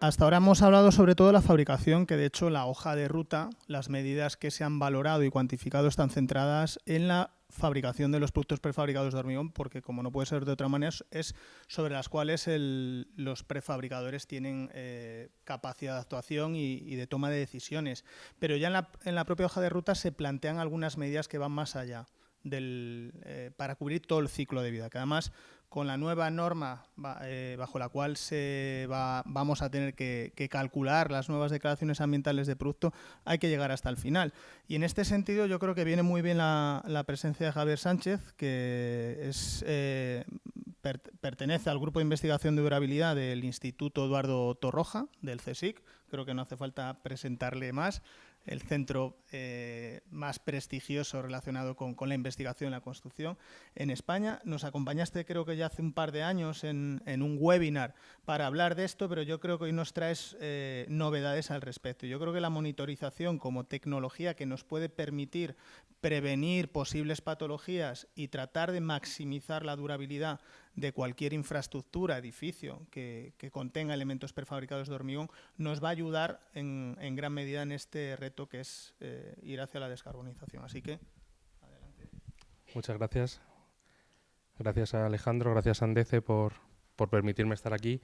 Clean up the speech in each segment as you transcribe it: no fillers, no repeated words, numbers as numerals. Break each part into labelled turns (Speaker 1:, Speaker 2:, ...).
Speaker 1: hasta ahora hemos hablado sobre todo de la fabricación, que de hecho la hoja de ruta, las medidas que se han valorado y cuantificado están centradas en la fabricación de los productos prefabricados de hormigón, porque como no puede ser de otra manera, es sobre las cuales los prefabricadores tienen capacidad de actuación y de toma de decisiones. Pero ya en la propia hoja de ruta se plantean algunas medidas que van más allá para cubrir todo el ciclo de vida, que además con la nueva norma bajo la cual vamos a tener que calcular las nuevas declaraciones ambientales de producto, hay que llegar hasta el final. Y en este sentido yo creo que viene muy bien la presencia de Javier Sánchez, que pertenece al Grupo de Investigación de Durabilidad del Instituto Eduardo Torroja, del CSIC. Creo que no hace falta presentarle más. El centro más prestigioso relacionado con la investigación y la construcción en España. Nos acompañaste, creo que ya hace un par de años, en un webinar para hablar de esto, pero yo creo que hoy nos traes novedades al respecto. Yo creo que la monitorización como tecnología que nos puede permitir prevenir posibles patologías y tratar de maximizar la durabilidad de cualquier infraestructura, edificio que contenga elementos prefabricados de hormigón, nos va a ayudar en gran medida en este reto que es ir hacia la descarbonización. Así que, adelante.
Speaker 2: Muchas gracias. Gracias a Alejandro, gracias a Andece por permitirme estar aquí.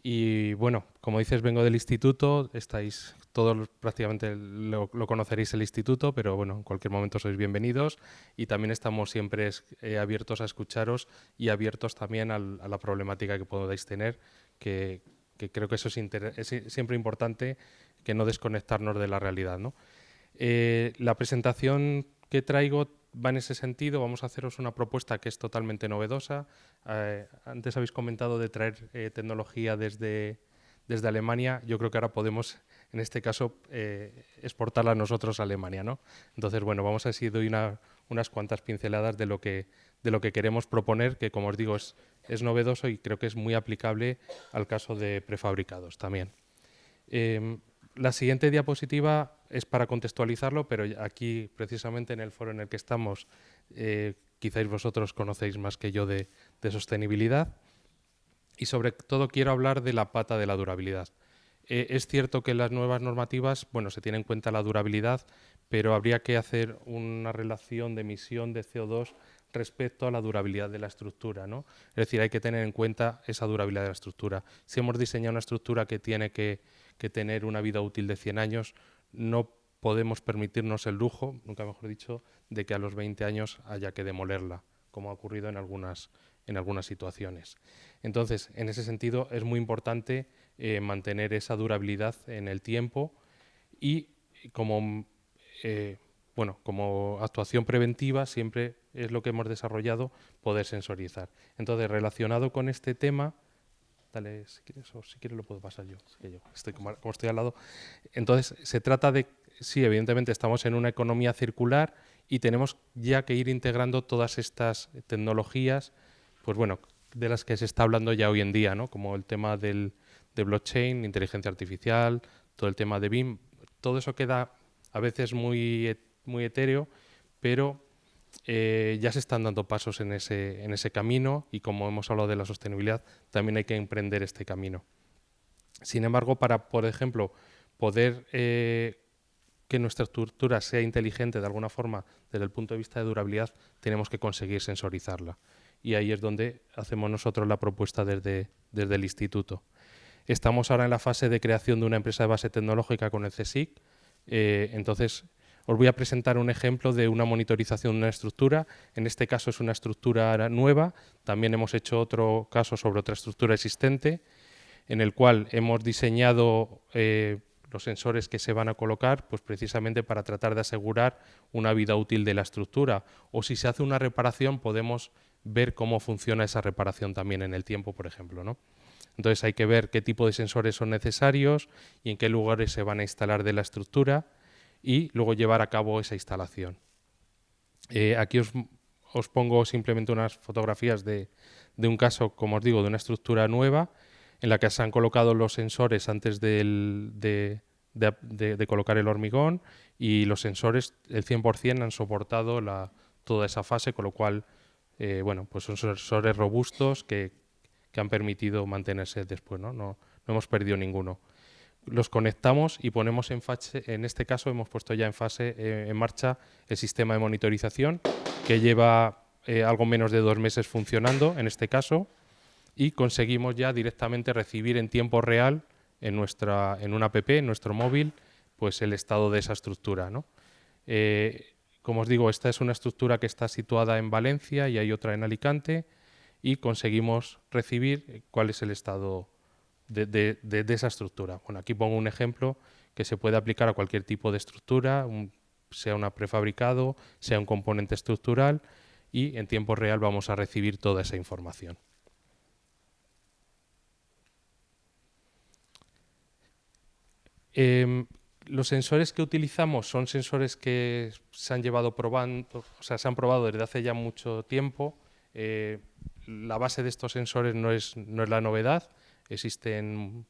Speaker 2: Y bueno, como dices, vengo del instituto, estáis todos prácticamente lo conoceréis el instituto, pero bueno, en cualquier momento sois bienvenidos y también estamos siempre abiertos a escucharos y abiertos también a la problemática que podáis tener, que creo que eso es siempre importante, que no desconectarnos de la realidad, ¿no? La presentación que traigo va en ese sentido. Vamos a haceros una propuesta que es totalmente novedosa. Antes habéis comentado de traer tecnología desde Alemania. Yo creo que ahora podemos, en este caso, exportarla nosotros a Alemania, ¿no? Entonces, bueno, vamos a ver si doy unas cuantas pinceladas de lo que queremos proponer, que como os digo es novedoso y creo que es muy aplicable al caso de prefabricados también. La siguiente diapositiva es para contextualizarlo, pero aquí, precisamente en el foro en el que estamos, quizás vosotros conocéis más que yo de sostenibilidad. Y sobre todo quiero hablar de la pata de la durabilidad. Es cierto que en las nuevas normativas, bueno, se tiene en cuenta la durabilidad, pero habría que hacer una relación de emisión de CO2 respecto a la durabilidad de la estructura, ¿no? Es decir, hay que tener en cuenta esa durabilidad de la estructura. Si hemos diseñado una estructura que tiene que tener una vida útil de 100 años, no podemos permitirnos el lujo, nunca mejor dicho, de que a los 20 años haya que demolerla, como ha ocurrido en algunas situaciones. Entonces, en ese sentido, es muy importante mantener esa durabilidad en el tiempo y como actuación preventiva siempre es lo que hemos desarrollado, poder sensorizar. Entonces, relacionado con este tema, dale, si quieres, o si quieres lo puedo pasar yo, que yo estoy como estoy al lado. Entonces, se trata de, sí, evidentemente estamos en una economía circular y tenemos ya que ir integrando todas estas tecnologías, pues bueno, de las que se está hablando ya hoy en día, ¿no? Como el tema de blockchain, inteligencia artificial, todo el tema de BIM, todo eso queda a veces muy etéreo, pero ya se están dando pasos en ese camino y como hemos hablado de la sostenibilidad, también hay que emprender este camino. Sin embargo, para, por ejemplo, poder que nuestra estructura sea inteligente de alguna forma desde el punto de vista de durabilidad, tenemos que conseguir sensorizarla. Y ahí es donde hacemos nosotros la propuesta desde el instituto. Estamos ahora en la fase de creación de una empresa de base tecnológica con el CSIC. Entonces, os voy a presentar un ejemplo de una monitorización de una estructura. En este caso es una estructura nueva. También hemos hecho otro caso sobre otra estructura existente, en el cual hemos diseñado los sensores que se van a colocar, pues precisamente para tratar de asegurar una vida útil de la estructura. O si se hace una reparación, podemos ver cómo funciona esa reparación también en el tiempo, por ejemplo, ¿no? Entonces hay que ver qué tipo de sensores son necesarios y en qué lugares se van a instalar de la estructura y luego llevar a cabo esa instalación. Aquí os pongo simplemente unas fotografías de un caso, como os digo, de una estructura nueva en la que se han colocado los sensores antes de colocar el hormigón y los sensores, el 100%, han soportado toda esa fase, con lo cual pues son sensores robustos que han permitido mantenerse después, ¿no? No no hemos perdido ninguno. Los conectamos y ponemos en este caso hemos puesto ya en marcha el sistema de monitorización que lleva algo menos de 2 meses funcionando en este caso, y conseguimos ya directamente recibir en tiempo real en una app, en nuestro móvil, pues el estado de esa estructura, ¿no? Como os digo, esta es una estructura que está situada en Valencia y hay otra en Alicante, y conseguimos recibir cuál es el estado de esa estructura. Bueno, aquí pongo un ejemplo que se puede aplicar a cualquier tipo de estructura, sea un prefabricado, sea un componente estructural, y en tiempo real vamos a recibir toda esa información. Los sensores que utilizamos son sensores que se han llevado probando, o sea, se han probado desde hace ya mucho tiempo. La base de estos sensores no es la novedad, existen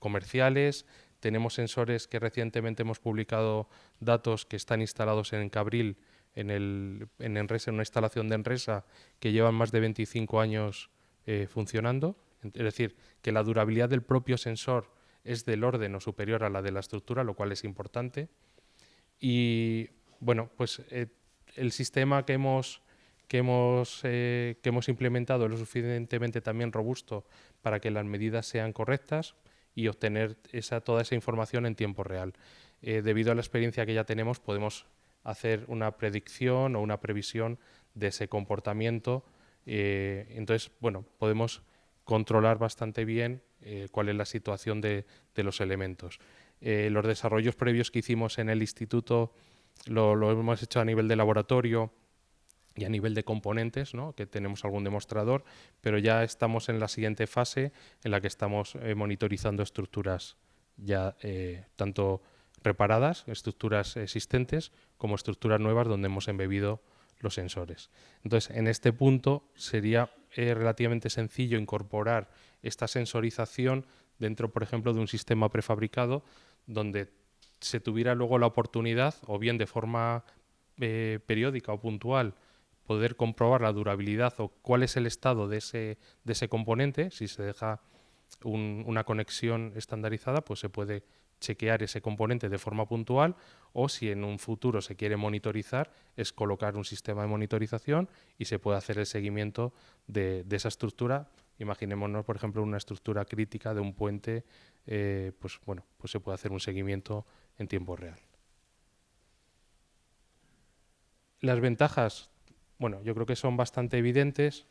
Speaker 2: comerciales, tenemos sensores que recientemente hemos publicado datos que están instalados en Cabril, en Enresa, en una instalación de Enresa, que llevan más de 25 años funcionando. Es decir, que la durabilidad del propio sensor es del orden o superior a la de la estructura, lo cual es importante. Y bueno, pues el sistema que hemos implementado es lo suficientemente también robusto para que las medidas sean correctas y obtener toda esa información en tiempo real. Debido a la experiencia que ya tenemos, podemos hacer una predicción o una previsión de ese comportamiento. Entonces, bueno, podemos controlar bastante bien cuál es la situación de los elementos. Los desarrollos previos que hicimos en el instituto lo hemos hecho a nivel de laboratorio y a nivel de componentes, ¿no? Que tenemos algún demostrador, pero ya estamos en la siguiente fase en la que estamos monitorizando estructuras ya tanto reparadas, estructuras existentes, como estructuras nuevas donde hemos embebido los sensores. Entonces, en este punto sería relativamente sencillo incorporar esta sensorización dentro, por ejemplo, de un sistema prefabricado donde se tuviera luego la oportunidad, o bien de forma periódica o puntual, poder comprobar la durabilidad o cuál es el estado de ese componente. Si se deja una conexión estandarizada, pues se puede chequear ese componente de forma puntual, o si en un futuro se quiere monitorizar, es colocar un sistema de monitorización y se puede hacer el seguimiento de esa estructura. Imaginémonos, por ejemplo, una estructura crítica de un puente, pues se puede hacer un seguimiento en tiempo real. Las ventajas, bueno, yo creo que son bastante evidentes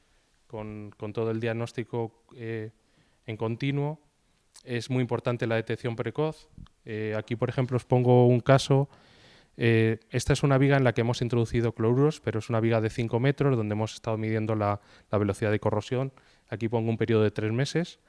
Speaker 2: con todo el diagnóstico en continuo. Es muy importante la detección precoz. Aquí, por ejemplo, os pongo un caso. Esta es una viga en la que hemos introducido cloruros, pero es una viga de 5 metros donde hemos estado midiendo la velocidad de corrosión. Aquí pongo un periodo de 3 meses.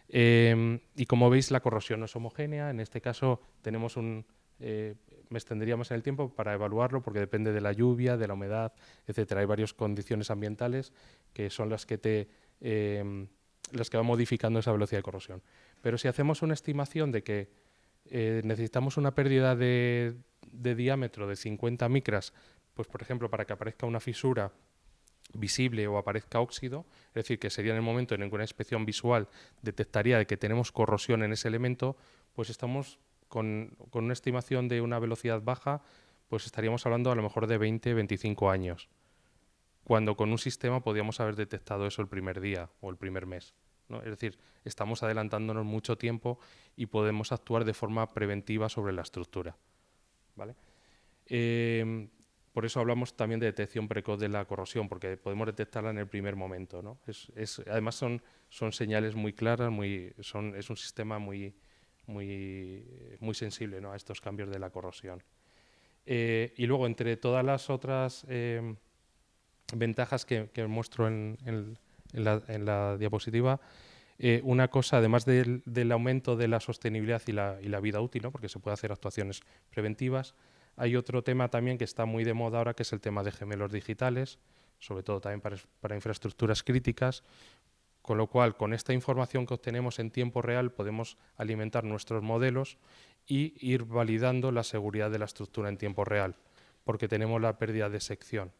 Speaker 2: Y como veis, la corrosión no es homogénea. En este caso tenemos me extenderíamos en el tiempo para evaluarlo porque depende de la lluvia, de la humedad, etcétera. Hay varias condiciones ambientales que son las que van modificando esa velocidad de corrosión. Pero si hacemos una estimación de que necesitamos una pérdida de diámetro de 50 micras, pues por ejemplo, para que aparezca una fisura visible o aparezca óxido, es decir, que sería en el momento en que una inspección visual detectaría de que tenemos corrosión en ese elemento, pues estamos con una estimación de una velocidad baja, pues estaríamos hablando a lo mejor de 20-25 años, cuando con un sistema podríamos haber detectado eso el primer día o el primer mes, ¿no? Es decir, estamos adelantándonos mucho tiempo y podemos actuar de forma preventiva sobre la estructura, ¿vale? Por eso hablamos también de detección precoz de la corrosión, porque podemos detectarla en el primer momento, ¿no? Además son señales muy claras, es un sistema muy sensible, ¿no?, a estos cambios de la corrosión. Y luego, entre todas las otras ventajas que muestro en la diapositiva, una cosa, además del aumento de la sostenibilidad y la vida útil, ¿no?, porque se puede hacer actuaciones preventivas, hay otro tema también que está muy de moda ahora, que es el tema de gemelos digitales, sobre todo también para infraestructuras críticas, con lo cual, con esta información que obtenemos en tiempo real, podemos alimentar nuestros modelos y ir validando la seguridad de la estructura en tiempo real, porque tenemos la pérdida de sección.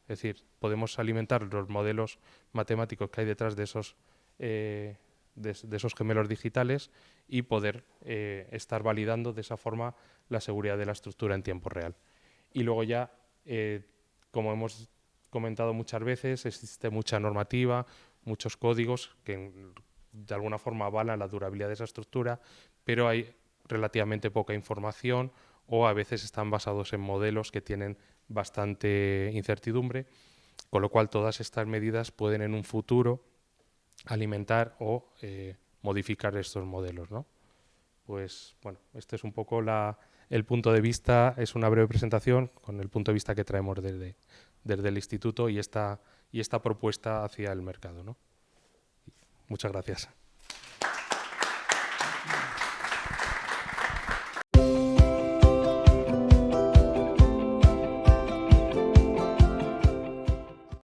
Speaker 2: Es decir, podemos alimentar los modelos matemáticos que hay detrás de de esos gemelos digitales y poder estar validando de esa forma la seguridad de la estructura en tiempo real. Y luego ya, como hemos comentado muchas veces, existe mucha normativa, muchos códigos que de alguna forma avalan la durabilidad de esa estructura, pero hay relativamente poca información o a veces están basados en modelos que tienen bastante incertidumbre, con lo cual todas estas medidas pueden en un futuro alimentar o modificar estos modelos, ¿no? Pues bueno, este es un poco el punto de vista, es una breve presentación con el punto de vista que traemos desde el instituto y esta propuesta hacia el mercado, ¿no? Muchas gracias.